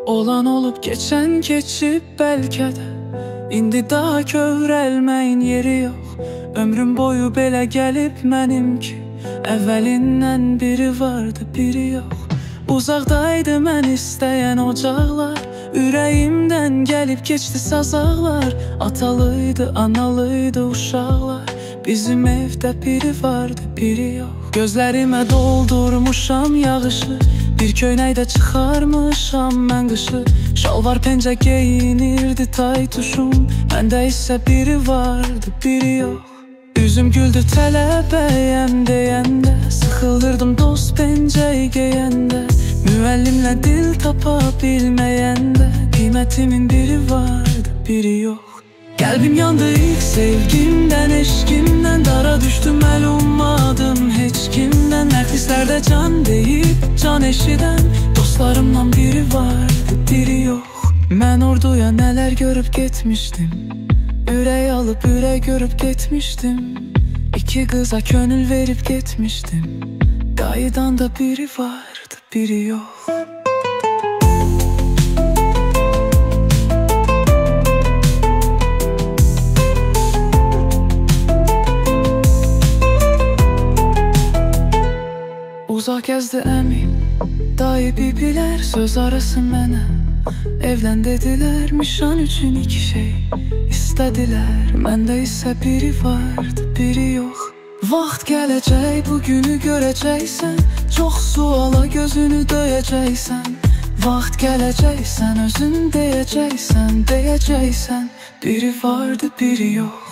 Olan olub keçən keçib bəlkə də, İndi daha kövrəlməyin yeri yox. Ömrüm boyu belə gəlib mənim ki, əvvəlindən biri vardı, biri yox. Uzaqdaydı mən istəyən ocaqlar, ürəyimdən gəlib keçdi sazaqlar. Atalıydı, analıydı uşaqlar, bizim evdə biri vardı, biri yox. Gözlərimə doldurmuşam yağışı, bir köynəkdə çıxarmışam mən qışı. Şalvar pencə geyinirdi tay tuşum, məndə isə biri vardı, biri yox. Üzüm güldü tələbəyəm deyəndə, sıxıldırdım dost pencəyi geyəndə. Müəllimlə dil tapa bilməyəndə, qiymətimin biri vardı, biri yox. Qəlbim yandı ilk sevgimdən, eşqimdən, dara düşdüm əl ummadım heç kimdən. Nəfislərdə can deyib, can eşidən, dostlarımdan biri vardı, biri yox. Mən orduya nələr görüb getmişdim, ürək alıb ürək görüb getmişdim. İki qıza könül verib getmişdim, qayıdan da biri vardı, biri yox. Uzaq gəzdi əmin, dayı bibilər, söz arası mənə evlən dedilər. Mişan üçün iki şey istədilər, məndə isə biri vardı, biri yox. Vaxt gələcək, bugünü görəcəksən, çox suala gözünü döyəcəksən. Vaxt gələcək, sən özün deyəcəksən, deyəcəksən, biri vardı, biri yox.